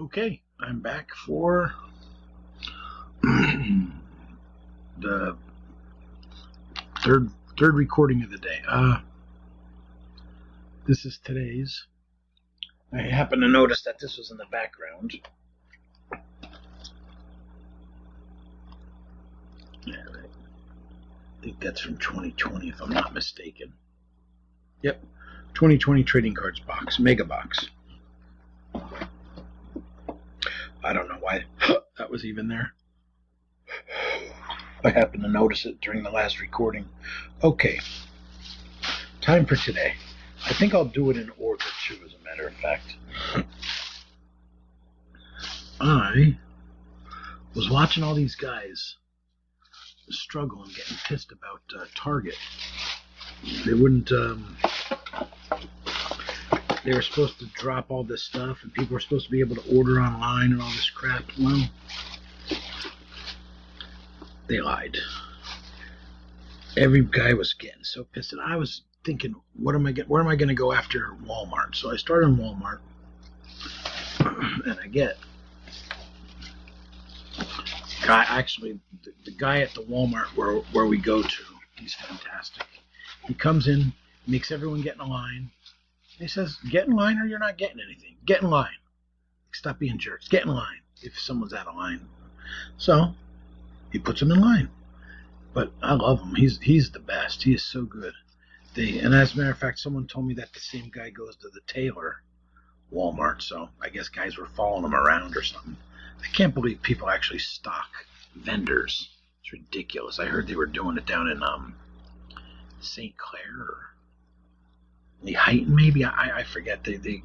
Okay, I'm back for the third recording of the day. This is today's. I happen to notice that this was in the background. Yeah, I think that's from 2020, if I'm not mistaken. Yep, 2020 trading cards box, mega box. I don't know why that was even there. I happened to notice it during the last recording. Okay, time for today. I think I'll do it in order too, as a matter of fact. I was watching all these guys struggle and getting pissed about Target. They wouldn't. They were supposed to drop all this stuff, and people were supposed to be able to order online and all this crap. Well, they lied. Every guy was getting so pissed, and I was thinking, where am I going to go after Walmart? So I started in Walmart, and I get the guy at the Walmart where we go to. He's fantastic. He comes in, makes everyone get in a line. He says, "Get in line, or you're not getting anything. Get in line. Stop being jerks. Get in line if someone's out of line." So he puts them in line. But I love him. He's the best. He is so good. And as a matter of fact, someone told me that the same guy goes to the Taylor Walmart. So I guess guys were following him around or something. I can't believe people actually stock vendors. It's ridiculous. I heard they were doing it down in St. Clair or Lehighton, maybe. I forget. They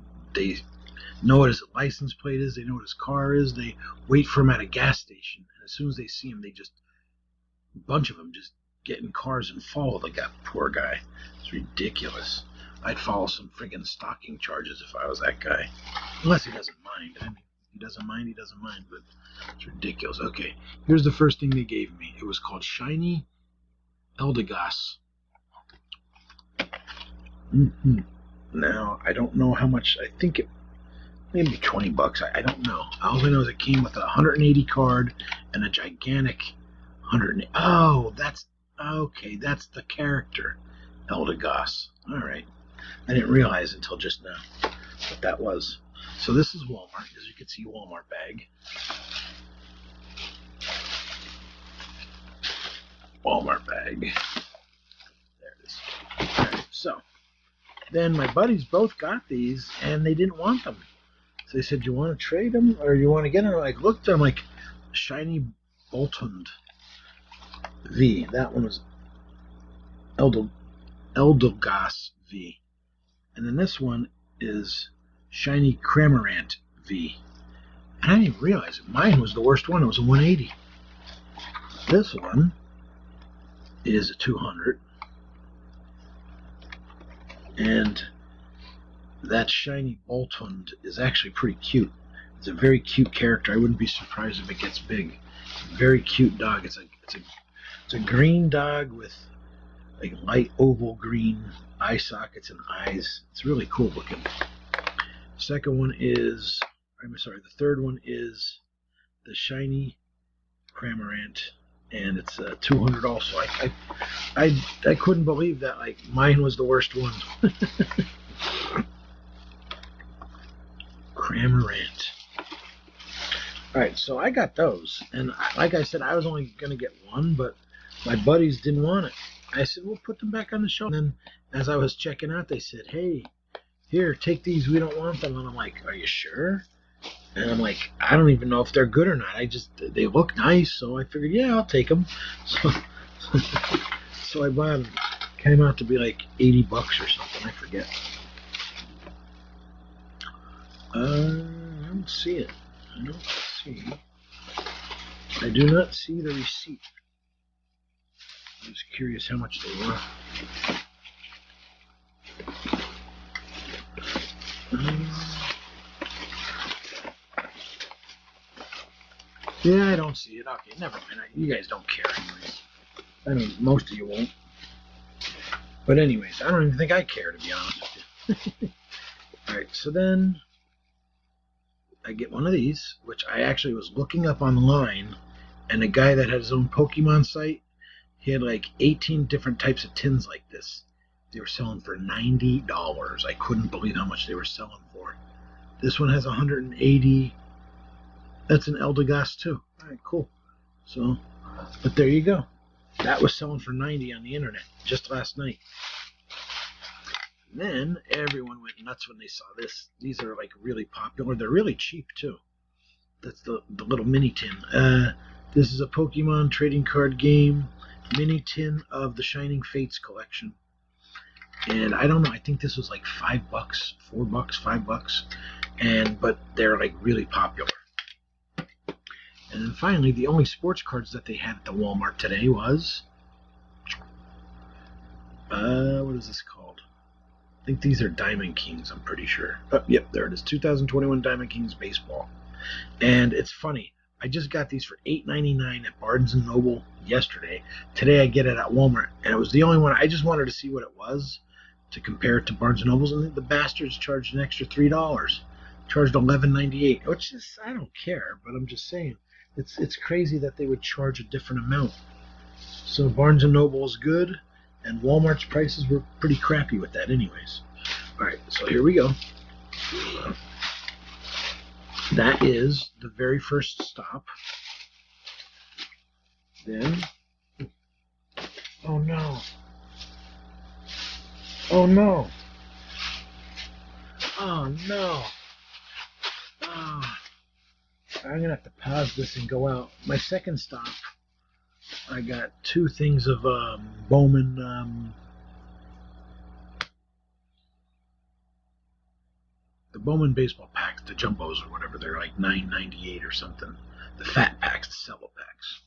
know what his license plate is. They know what his car is. They wait for him at a gas station, and as soon as they see him, a bunch of them just get in cars and follow the poor guy. It's ridiculous. I'd follow some friggin' stalking charges if I was that guy. Unless he doesn't mind. I mean, he doesn't mind, but it's ridiculous. Okay, here's the first thing they gave me. It was called Shiny Eldegoss. Now, I don't know how much. I think it maybe $20. I don't know. All I know is it came with a 180 card and a gigantic 180. Oh, that's okay. That's the character, Eldegoss. All right. I didn't realize until just now what that was. So this is Walmart. As you can see, Walmart bag. Walmart bag. There it is. All right. So then my buddies both got these, and they didn't want them. So they said, "Do you want to trade them, or you want to get them?" I looked at them like Shiny Boltund V. That one was Eldegoss V. And then this one is Shiny Cramorant V. And I didn't realize it. Mine was the worst one. It was a 180. This one is a 200. And that Shiny Boltund is actually pretty cute. It's a very cute character. I wouldn't be surprised if it gets big. Very cute dog. It's a green dog with like light oval green eye sockets and eyes. It's really cool looking. The third one is the Shiny Cramorant, and it's 200 also. I couldn't believe that. Like, mine was the worst one. Cramorant. Alright, so I got those, and like I said, I was only going to get one, but my buddies didn't want it. I said, "We'll put them back on the shelf." And then as I was checking out, they said, "Hey, here, take these, we don't want them." And I'm like, "Are you sure?" And I'm like, "I don't even know if they're good or not. They look nice." So I figured, yeah, I'll take them. So I bought them. Came out to be like $80 or something, I forget. I don't see it. I do not see the receipt. I was curious how much they were. Yeah, I don't see it. Okay, never mind. You guys don't care anyways. I mean, most of you won't. But anyways, I don't even think I care, to be honest with you. Alright, so then I get one of these, which I actually was looking up online, and a guy that had his own Pokemon site, he had like 18 different types of tins like this. They were selling for $90. I couldn't believe how much they were selling for. This one has 180. That's an Eldegoss too. All right, cool. So, but there you go. That was selling for 90 on the internet just last night. And then everyone went nuts when they saw this. These are like really popular. They're really cheap too. That's the little mini tin. This is a Pokemon trading card game mini tin of the Shining Fates collection. And I don't know, I think this was like $5, $4, $5. But they're like really popular. And then finally, the only sports cards that they had at the Walmart today was, what is this called? I think these are Diamond Kings, I'm pretty sure. Oh, yep, there it is, 2021 Diamond Kings Baseball. And it's funny, I just got these for $8.99 at Barnes & Noble yesterday. Today I get it at Walmart, and it was the only one. I just wanted to see what it was to compare it to Barnes & Noble's, and the bastards charged an extra $3. Charged $11.98, which is, I don't care, but I'm just saying. It's crazy that they would charge a different amount. So Barnes & Noble is good, and Walmart's prices were pretty crappy with that anyways. All right, so here we go. That is the very first stop. Then, oh no. Oh no. Oh no. Oh. I'm going to have to pause this and go out. My second stop, I got 2 things of Bowman, the Bowman baseball packs, the jumbos or whatever. They're like $9.98 or something. The fat packs, the cello packs.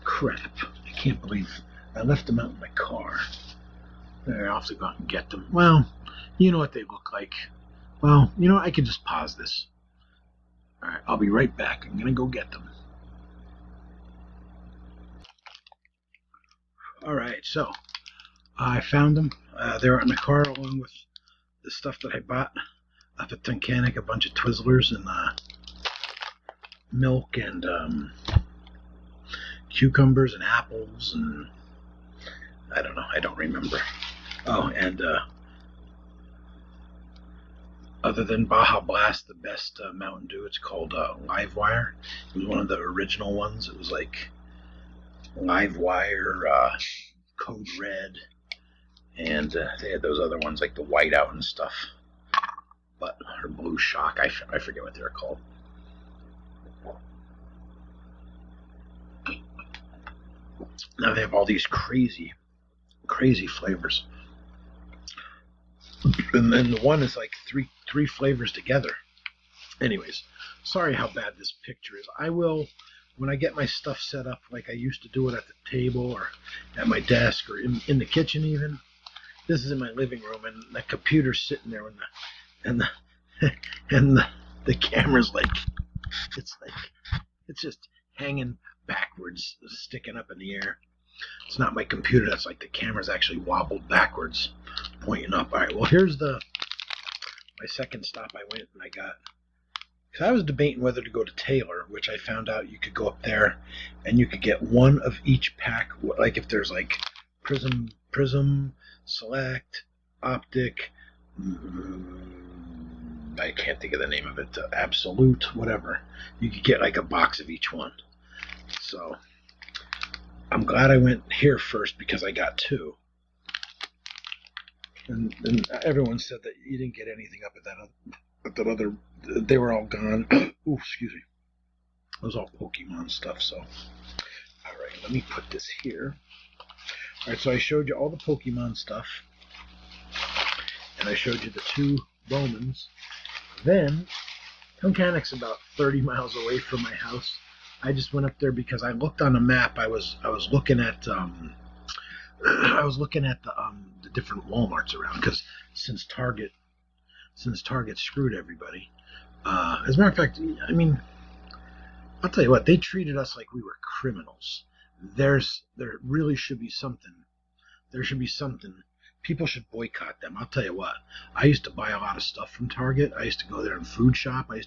Crap. I can't believe I left them out in my car. I'll have to go out and get them. Well, you know what they look like. Well, you know what? I could just pause this. All right, I'll be right back. I'm going to go get them. All right, so I found them. They were in the car along with the stuff that I bought up at Tunkhannock, a bunch of Twizzlers and milk and cucumbers and apples and I don't know. I don't remember. Oh, and other than Baja Blast, the best Mountain Dew, it's called Livewire. It was one of the original ones. It was like Livewire, Code Red, and they had those other ones like the Whiteout and stuff. But or Blue Shock, I forget what they're called. Now they have all these crazy flavors. And then the one is like three flavors together. Anyways, sorry how bad this picture is. I will, when I get my stuff set up like I used to do it at the table or at my desk or in the kitchen even. This is in my living room and the computer's sitting there and the camera's like it's just hanging backwards, sticking up in the air. It's not my computer. That's like the camera's actually wobbled backwards, pointing up. All right. Well, here's my second stop. I went and I got, because I was debating whether to go to Taylor, which I found out you could go up there and you could get one of each pack. Like if there's like Prism, Select, Optic. I can't think of the name of it. Absolute, whatever. You could get like a box of each one. So I'm glad I went here first because I got 2. And everyone said that you didn't get anything up at that other. They were all gone. Ooh, excuse me. It was all Pokemon stuff. So, all right, let me put this here. All right, so I showed you all the Pokemon stuff, and I showed you the 2 Bowmans. Then, Tunkhannock's about 30 miles away from my house. I just went up there because I looked on the map. I was looking at the different Walmarts around because since Target screwed everybody. As a matter of fact, I mean, I'll tell you what, they treated us like we were criminals. There really should be something. There should be something People should boycott them. I'll tell you what. I used to buy a lot of stuff from Target. I used to go there and food shop. I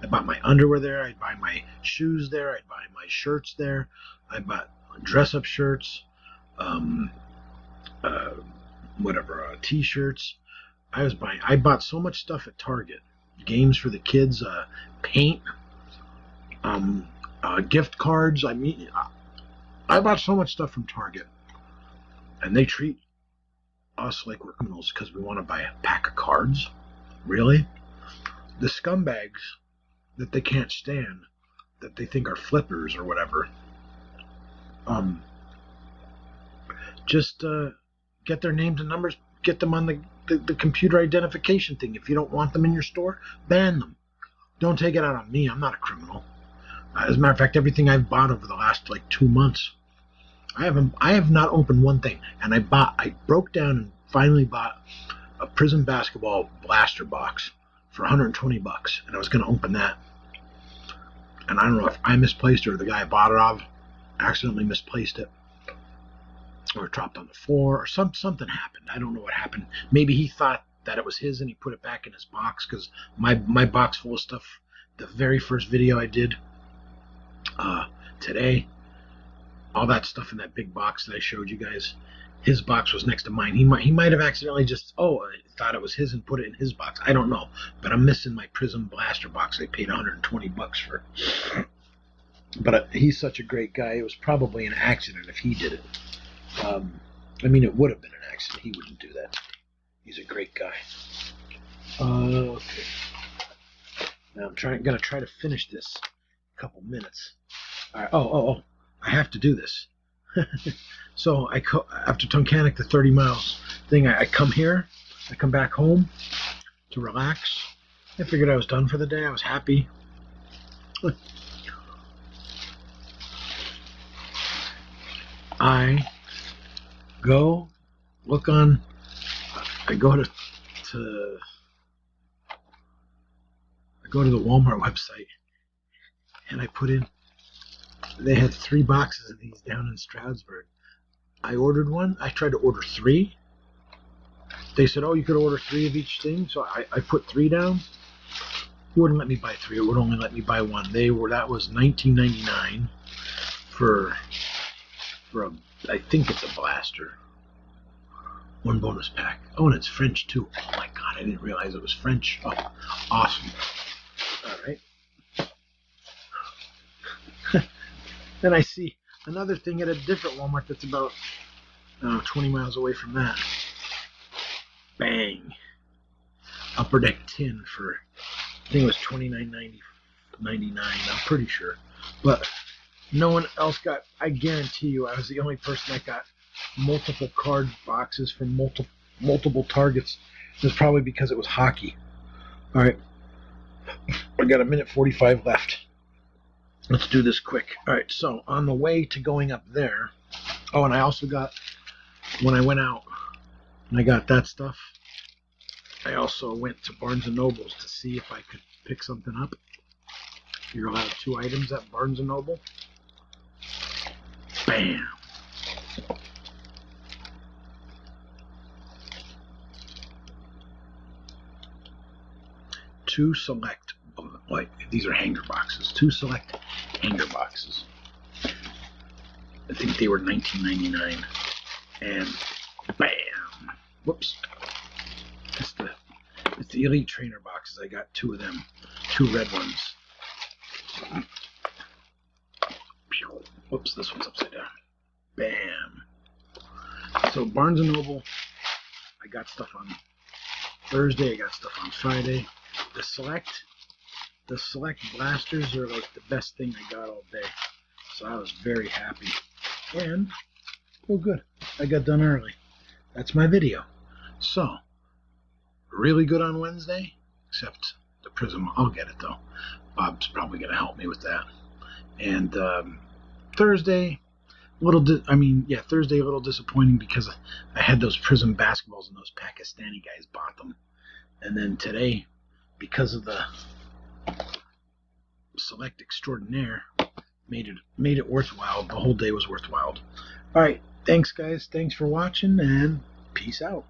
bought my underwear there. I'd buy my shoes there. I'd buy my shirts there. I bought dress-up shirts, t-shirts. I bought so much stuff at Target. Games for the kids, paint, gift cards. I bought so much stuff from Target. And they treat us like we're criminals because we want to buy a pack of cards. Really? The scumbags that they can't stand, that they think are flippers or whatever, just get their names and numbers, get them on the computer identification thing. If you don't want them in your store, ban them. Don't take it out on me. I'm not a criminal. As a matter of fact, everything I've bought over the last 2 months, I have not opened one thing, and I broke down and finally bought a Prism basketball blaster box for $120, and I was going to open that, and I don't know if I misplaced it or the guy I bought it of accidentally misplaced it, or it dropped on the floor, or something happened. I don't know what happened. Maybe he thought that it was his and he put it back in his box, because my box full of stuff, the very first video I did today, all that stuff in that big box that I showed you guys, his box was next to mine. He might have accidentally just thought it was his and put it in his box. I don't know, but I'm missing my Prism blaster box. I paid $120 for. But he's such a great guy. It was probably an accident if he did it. It would have been an accident. He wouldn't do that. He's a great guy. Okay. Now I'm gonna try to finish this in a couple minutes. All right. I have to do this. So after Tunkhannock, the 30 miles thing, I come here. I come back home to relax. I figured I was done for the day. I was happy. I go look on. I go to the Walmart website, and I put in. They had 3 boxes of these down in Stroudsburg. I ordered one. I tried to order 3. They said, you could order 3 of each thing. So I put 3 down. It wouldn't let me buy 3. It would only let me buy 1. That was $19.99 for I think it's a blaster. 1 bonus pack. Oh, and it's French too. Oh my God, I didn't realize it was French. Oh, awesome. All right. Then I see another thing at a different Walmart that's about 20 miles away from that. Bang! Upper Deck tin for, I think it was $29.99. I'm pretty sure. But no one else got, I guarantee you, I was the only person that got multiple card boxes from multiple Targets. It was probably because it was hockey. All right. I got 1:45 left. Let's do this quick. All right, so on the way to going up there, and I also got, when I went out and I got that stuff, I also went to Barnes & Noble's to see if I could pick something up. You're allowed 2 items at Barnes & Noble. Bam! Two select, these are hanger boxes. 2 select hanger boxes. I think they were $19.99. And bam! Whoops. It's the Elite Trainer boxes. I got 2 of them. 2 red ones. Whoops, this one's upside down. Bam! So Barnes & Noble, I got stuff on Thursday. I got stuff on Friday. The select blasters are like the best thing I got all day. So I was very happy. And, good. I got done early. That's my video. So, really good on Wednesday, except the Prism. I'll get it though. Bob's probably going to help me with that. And Thursday, Thursday a little disappointing because I had those Prism basketballs and those Pakistani guys bought them. And then today, because of the Select Extraordinaire, made it worthwhile. The whole day was worthwhile. All right, thanks guys. Thanks for watching, and Peace out.